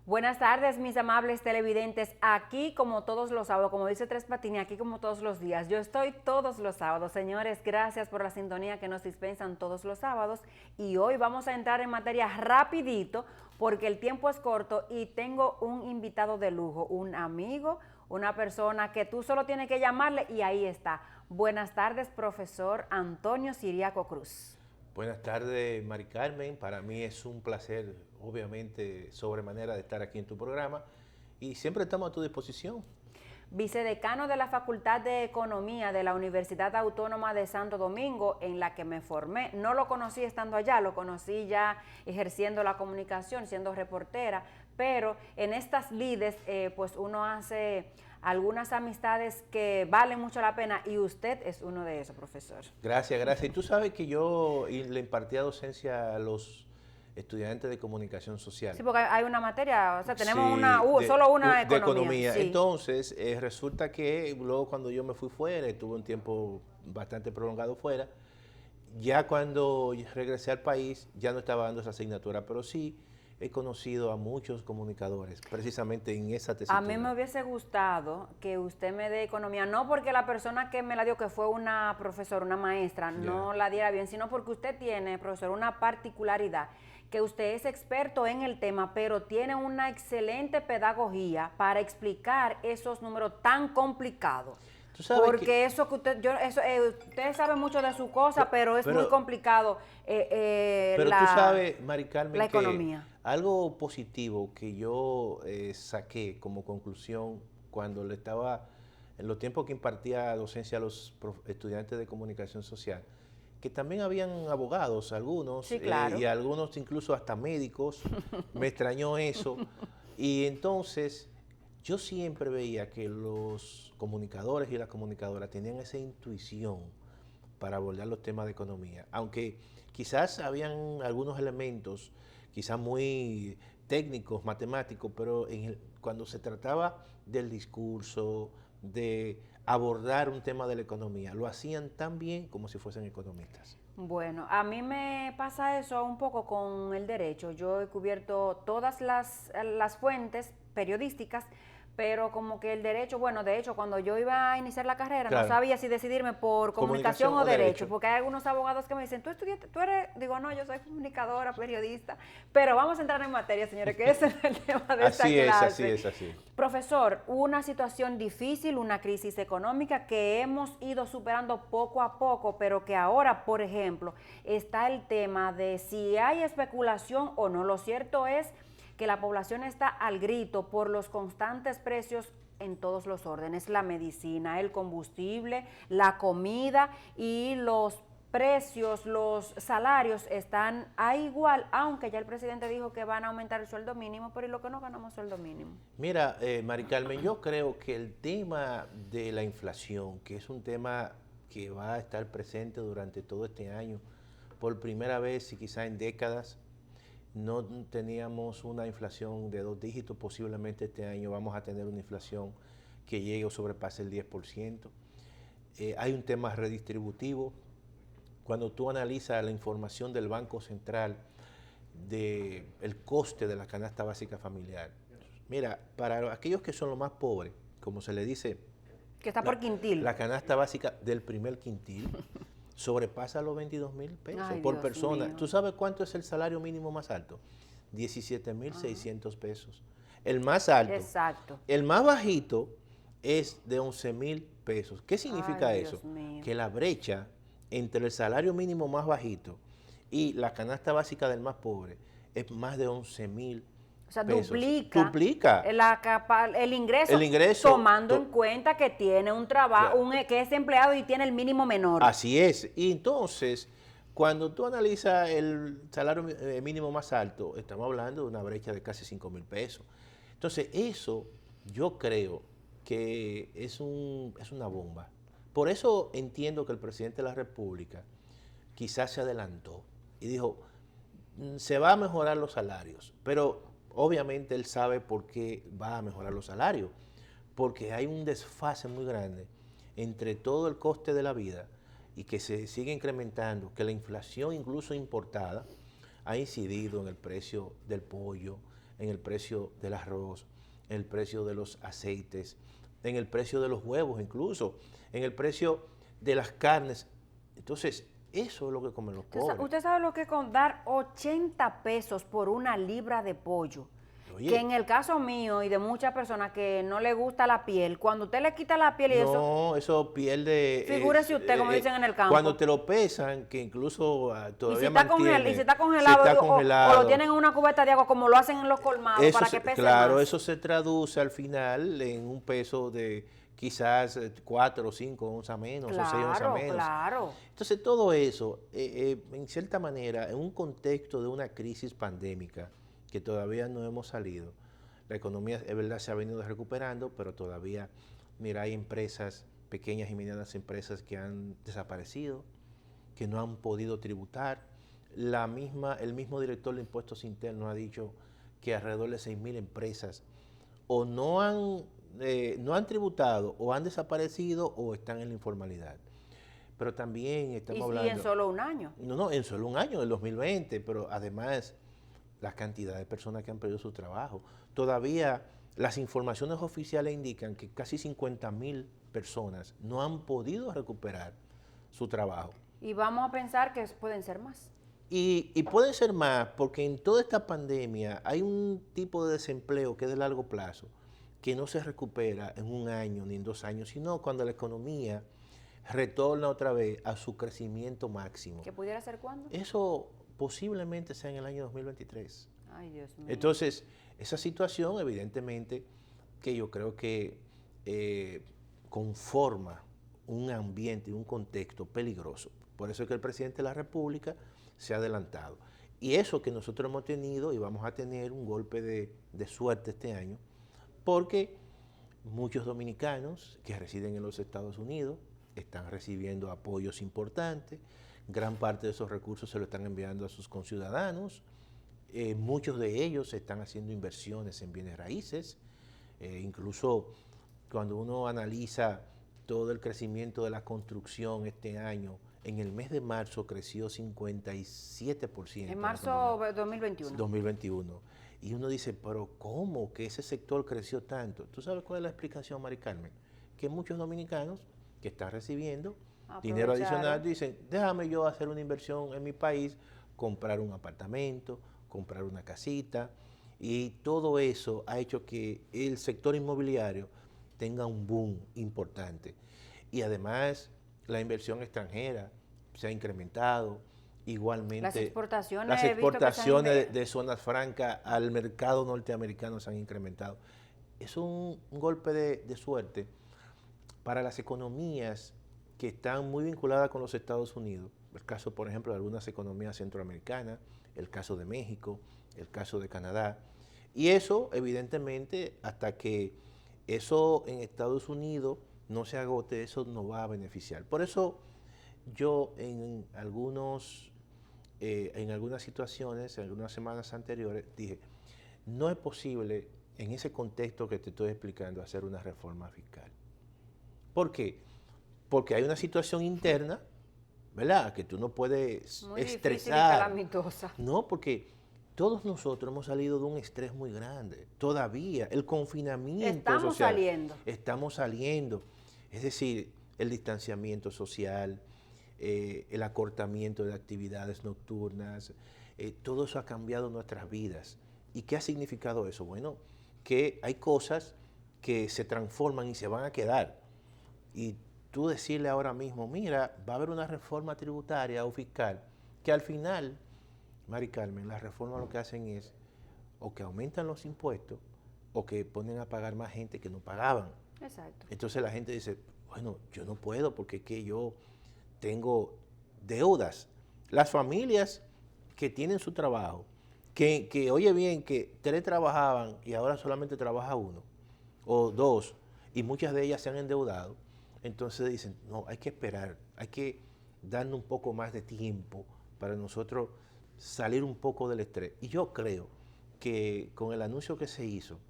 Buenas tardes, mis amables televidentes. Aquí, como todos los sábados, como dice Tres Patines, aquí como todos los días. Yo estoy todos los sábados. Señores, gracias por la sintonía que nos dispensan todos los sábados. Y hoy vamos a entrar en materia rapidito, porque el tiempo es corto y tengo un invitado de lujo, un amigo, una persona que tú solo tienes que llamarle y ahí está. Buenas tardes, profesor Antonio Siriaco Cruz. Buenas tardes, Mari Carmen. Para mí es un placer, obviamente, sobremanera de estar aquí en tu programa y siempre estamos a tu disposición. Vicedecano de la Facultad de Economía de la Universidad Autónoma de Santo Domingo, en la que me formé. No lo conocí estando allá, lo conocí ya ejerciendo la comunicación, siendo reportera, pero en estas lides pues uno hace algunas amistades que valen mucho la pena y usted es uno de esos, profesor. Gracias, gracias. Y tú sabes que yo le impartía docencia a los estudiantes de comunicación social. Sí, porque hay una materia, o sea, tenemos Sí, solo una de economía. economía. Sí. Entonces, resulta que luego cuando yo me fui fuera, estuve un tiempo bastante prolongado fuera, ya cuando regresé al país ya no estaba dando esa asignatura, pero sí he conocido a muchos comunicadores, precisamente en esa tesitura. A mí me hubiese gustado que usted me dé economía, no porque la persona que me la dio, que fue una profesora, una maestra, no la diera bien, sino porque usted tiene, profesor, una particularidad, que usted es experto en el tema, pero tiene una excelente pedagogía para explicar esos números tan complicados. Porque eso que usted sabe mucho de su cosa, pero es muy complicado pero tú sabes, Mari Carmen, la economía. Que algo positivo que yo saqué como conclusión cuando le estaba, en los tiempos que impartía docencia a los estudiantes de comunicación social, que también habían abogados, algunos, sí, claro. Y algunos incluso hasta médicos, me extrañó eso, y entonces yo siempre veía que los comunicadores y las comunicadoras tenían esa intuición para abordar los temas de economía, aunque quizás habían algunos elementos, quizás muy técnicos, matemáticos, pero cuando se trataba del discurso, de abordar un tema de la economía, lo hacían tan bien como si fuesen economistas. Bueno, a mí me pasa eso un poco con el derecho. Yo he cubierto todas las fuentes periodísticas, pero como que el derecho, bueno, de hecho, cuando yo iba a iniciar la carrera, no sabía si decidirme por comunicación o derecho, porque hay algunos abogados que me dicen, tú estudiaste, tú eres, digo, no, yo soy comunicadora, periodista, pero vamos a entrar en materia, señores, que ese es el tema de esta clase. Así es, así es. Profesor, una situación difícil, una crisis económica que hemos ido superando poco a poco, pero que ahora, por ejemplo, está el tema de si hay especulación o no. Lo cierto es que la población está al grito por los constantes precios en todos los órdenes, la medicina, el combustible, la comida y los precios, los salarios están a igual, aunque ya el presidente dijo que van a aumentar el sueldo mínimo, pero ¿y lo que no ganamos sueldo mínimo? Mira, Mari Carmen, yo creo que el tema de la inflación, que es un tema que va a estar presente durante todo este año, por primera vez y quizá en décadas, no teníamos una inflación de 2 dígitos, posiblemente este año vamos a tener una inflación que llegue o sobrepase el 10%. Hay un tema redistributivo. Cuando tú analizas la información del Banco Central del coste de la canasta básica familiar, mira, para aquellos que son los más pobres, como se le dice, que está por quintil, la canasta básica del primer quintil sobrepasa los 22,000 pesos por Dios persona. mío. ¿Tú sabes cuánto es el salario mínimo más alto? 17,600 pesos. El más alto. Exacto. El más bajito es de 11,000 pesos. ¿Qué significa eso? Dios mío. Que la brecha entre el salario mínimo más bajito y la canasta básica del más pobre es más de 11,000. O sea, pesos. duplica el ingreso tomando en cuenta que tiene un trabajo, que es empleado y tiene el mínimo menor. Así es. Y entonces, cuando tú analizas el salario mínimo más alto, estamos hablando de una brecha de casi 5,000 pesos. Entonces, eso yo creo que es una bomba. Por eso entiendo que el presidente de la República quizás se adelantó y dijo, se va a mejorar los salarios, pero obviamente él sabe por qué va a mejorar los salarios, porque hay un desfase muy grande entre todo el coste de la vida y que se sigue incrementando, que la inflación incluso importada ha incidido en el precio del pollo, en el precio del arroz, en el precio de los aceites, en el precio de los huevos incluso, en el precio de las carnes. Entonces, eso es lo que comen los pobres. Usted sabe lo que es con dar 80 pesos por una libra de pollo. Oye, Que en el caso mío y de muchas personas que no le gusta la piel, cuando usted le quita la piel y eso, no, eso pierde. figúrese usted, como dicen en el campo. Cuando te lo pesan, que incluso todavía y si está mantiene, y si está congelado, si está congelado, o lo tienen en una cubeta de agua como lo hacen en los colmados eso para que pese claro, más. eso se traduce al final en un peso de quizás 4 o 5 onzas menos, o 6 onzas menos. Claro. Entonces todo eso, en cierta manera, en un contexto de una crisis pandémica que todavía no hemos salido, la economía es verdad se ha venido recuperando, pero todavía, mira, hay empresas, pequeñas y medianas empresas que han desaparecido, que no han podido tributar. El mismo director de impuestos internos ha dicho que alrededor de 6.000 empresas o no han tributado o han desaparecido o están en la informalidad. Pero también estamos hablando... Y en solo un año. No, en solo un año, del 2020, pero además la cantidad de personas que han perdido su trabajo. Todavía las informaciones oficiales indican que casi 50.000 personas no han podido recuperar su trabajo. Y vamos a pensar que pueden ser más. Y pueden ser más porque en toda esta pandemia hay un tipo de desempleo que es de largo plazo, que no se recupera en un año ni en 2 años, sino cuando la economía retorna otra vez a su crecimiento máximo. ¿Qué pudiera ser cuándo? Eso posiblemente sea en el año 2023. Ay, Dios mío. Entonces, esa situación evidentemente que yo creo que conforma un ambiente y un contexto peligroso. Por eso es que el presidente de la República se ha adelantado. Y eso que nosotros hemos tenido y vamos a tener un golpe de suerte este año, porque muchos dominicanos que residen en los Estados Unidos están recibiendo apoyos importantes, gran parte de esos recursos se lo están enviando a sus conciudadanos, muchos de ellos están haciendo inversiones en bienes raíces, incluso cuando uno analiza todo el crecimiento de la construcción este año, en el mes de marzo creció 57%. En marzo de 2021. 2021. Y uno dice, pero ¿cómo que ese sector creció tanto? ¿Tú sabes cuál es la explicación, Mari Carmen? Que muchos dominicanos que están recibiendo dinero adicional dicen, déjame yo hacer una inversión en mi país, comprar un apartamento, comprar una casita, y todo eso ha hecho que el sector inmobiliario tenga un boom importante. Y además la inversión extranjera se ha incrementado, igualmente las exportaciones de zonas francas al mercado norteamericano se han incrementado. Es un golpe de suerte para las economías que están muy vinculadas con los Estados Unidos, el caso, por ejemplo, de algunas economías centroamericanas, el caso de México, el caso de Canadá. Y eso, evidentemente, hasta que eso en Estados Unidos no se agote, eso nos va a beneficiar. Por eso yo en algunas situaciones, en algunas semanas anteriores, dije, no es posible en ese contexto que te estoy explicando hacer una reforma fiscal. ¿Por qué? Porque hay una situación interna, ¿verdad? Que tú no puedes muy estresar. Difícil y calamitosa. No, porque todos nosotros hemos salido de un estrés muy grande. Todavía, el confinamiento Estamos social. saliendo. Estamos saliendo. Es decir, el distanciamiento social, el acortamiento de actividades nocturnas, todo eso ha cambiado nuestras vidas. ¿Y qué ha significado eso? Bueno, que hay cosas que se transforman y se van a quedar. Y tú decirle ahora mismo, mira, va a haber una reforma tributaria o fiscal, que al final, Mari Carmen, las reformas lo que hacen es o que aumentan los impuestos o que ponen a pagar más gente que no pagaban. Exacto. Entonces la gente dice, bueno, yo no puedo porque es que yo tengo deudas. Las familias que tienen su trabajo, que oye bien, que 3 trabajaban y ahora solamente trabaja 1 o 2, y muchas de ellas se han endeudado, entonces dicen, no, hay que esperar, hay que darle un poco más de tiempo para nosotros salir un poco del estrés. Y yo creo que con el anuncio que se hizo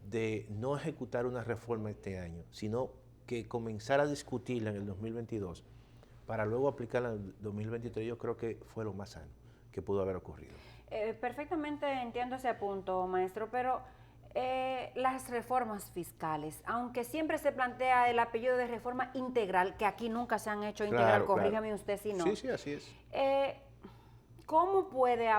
de no ejecutar una reforma este año, sino que comenzar a discutirla en el 2022 para luego aplicarla en el 2023, yo creo que fue lo más sano que pudo haber ocurrido. Perfectamente entiendo ese punto, maestro, pero las reformas fiscales, aunque siempre se plantea el apellido de reforma integral, que aquí nunca se han hecho integral, Claro, claro. corrígame usted si no, Sí, sí, así es. eh, ¿cómo puede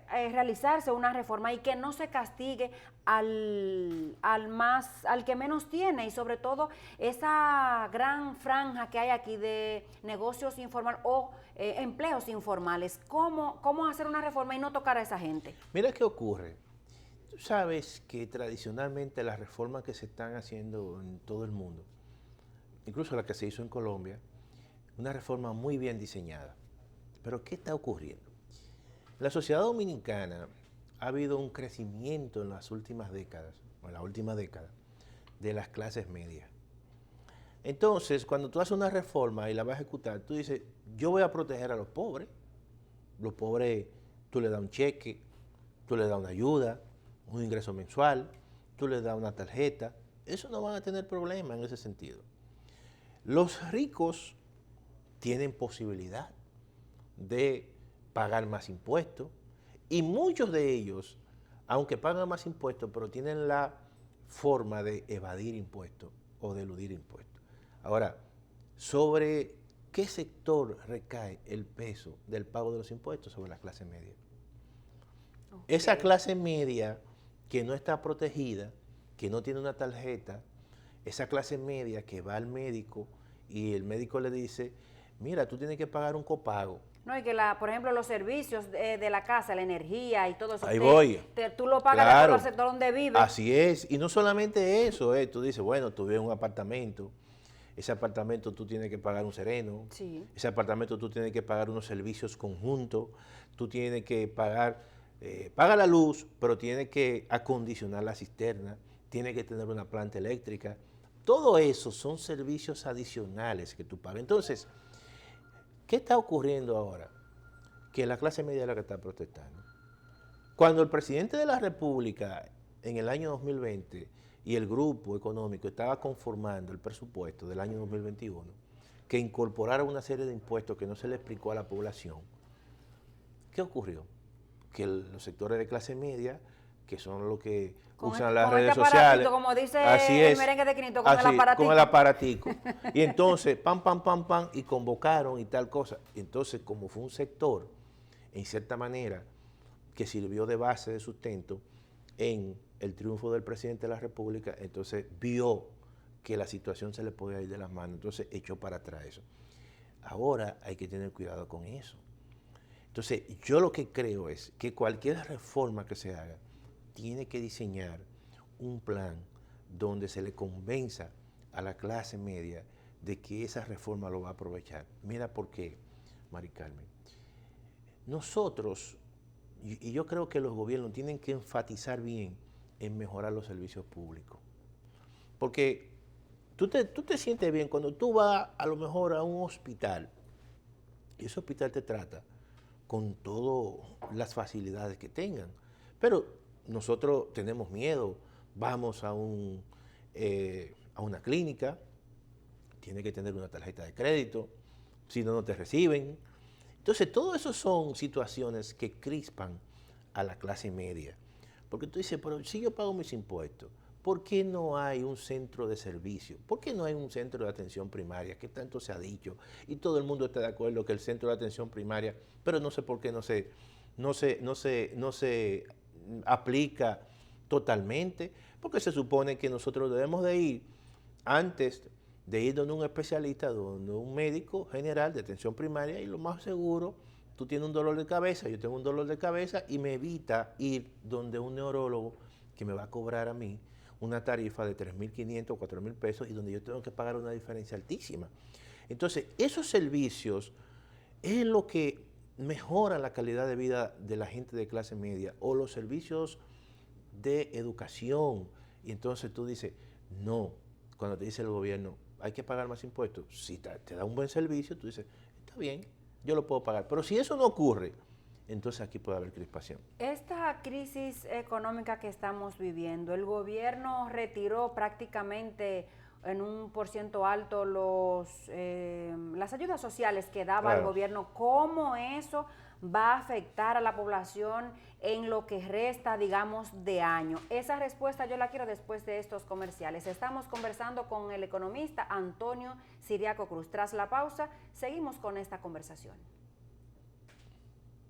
realizarse una reforma y que no se castigue al que menos tiene y sobre todo esa gran franja que hay aquí de negocios informales o empleos informales? ¿Cómo hacer una reforma y no tocar a esa gente? Mira qué ocurre. Tú sabes que tradicionalmente las reformas que se están haciendo en todo el mundo, incluso la que se hizo en Colombia, una reforma muy bien diseñada. Pero ¿qué está ocurriendo? En la sociedad dominicana ha habido un crecimiento en las últimas décadas, o en la última década, de las clases medias. Entonces, cuando tú haces una reforma y la vas a ejecutar, tú dices, yo voy a proteger a los pobres. Los pobres, tú le das un cheque, tú le das una ayuda, un ingreso mensual, tú le das una tarjeta. Eso no van a tener problema en ese sentido. Los ricos tienen posibilidad de pagar más impuestos y muchos de ellos, aunque pagan más impuestos, pero tienen la forma de evadir impuestos o de eludir impuestos. Ahora, ¿sobre qué sector recae el peso del pago de los impuestos? Sobre la clase media. Okay. Esa clase media que no está protegida, que no tiene una tarjeta, esa clase media que va al médico y el médico le dice, mira, tú tienes que pagar un copago. No, y que, por ejemplo, los servicios de la casa, la energía y todo eso. Ahí voy. Tú lo pagas de acuerdo al sector donde vives. Así es. Y no solamente eso, tú dices, bueno, tú vives en un apartamento. Ese apartamento tú tienes que pagar un sereno. Sí. Ese apartamento tú tienes que pagar unos servicios conjuntos. Tú tienes que pagar, paga la luz, pero tienes que acondicionar la cisterna. Tienes que tener una planta eléctrica. Todo eso son servicios adicionales que tú pagas. Entonces, ¿qué está ocurriendo ahora? Que la clase media es la que está protestando. Cuando el presidente de la República en el año 2020 y el grupo económico estaba conformando el presupuesto del año 2021, que incorporara una serie de impuestos que no se le explicó a la población, ¿qué ocurrió? Que los sectores de clase media, que son los que usan las redes sociales, como dice así el es, merengue de Quinito, con el aparatico. Y entonces, pam, y convocaron y tal cosa. Entonces, como fue un sector, en cierta manera, que sirvió de base de sustento en el triunfo del presidente de la República, entonces vio que la situación se le podía ir de las manos, entonces echó para atrás eso. Ahora hay que tener cuidado con eso. Entonces, yo lo que creo es que cualquier reforma que se haga tiene que diseñar un plan donde se le convenza a la clase media de que esa reforma lo va a aprovechar. Mira por qué, Mari Carmen. Nosotros, y yo creo que los gobiernos tienen que enfatizar bien en mejorar los servicios públicos. Porque tú te sientes bien cuando tú vas a lo mejor a un hospital y ese hospital te trata con todas las facilidades que tengan. Pero nosotros tenemos miedo, vamos a una clínica, tiene que tener una tarjeta de crédito, si no, no te reciben. Entonces, todo eso son situaciones que crispan a la clase media. Porque tú dices, pero si yo pago mis impuestos, ¿por qué no hay un centro de servicio? ¿Por qué no hay un centro de atención primaria? Que tanto se ha dicho y todo el mundo está de acuerdo que el centro de atención primaria, pero no sé por qué no se aplica totalmente, porque se supone que nosotros debemos de ir antes de ir donde un especialista, donde un médico general de atención primaria, y lo más seguro, tú tienes un dolor de cabeza, yo tengo un dolor de cabeza y me evita ir donde un neurólogo que me va a cobrar a mí una tarifa de 3.500 o 4.000 pesos y donde yo tengo que pagar una diferencia altísima. Entonces, esos servicios es lo que mejora la calidad de vida de la gente de clase media, o los servicios de educación. Y entonces tú dices, no, cuando te dice el gobierno, hay que pagar más impuestos, si te da un buen servicio, tú dices, está bien, yo lo puedo pagar. Pero si eso no ocurre, entonces aquí puede haber crispación. Esta crisis económica que estamos viviendo, el gobierno retiró prácticamente en un % alto las ayudas sociales que daba el gobierno. ¿Cómo eso va a afectar a la población en lo que resta, digamos, de año? Esa respuesta yo la quiero después de estos comerciales. Estamos conversando con el economista Antonio Ciriaco Cruz. Tras la pausa, seguimos con esta conversación.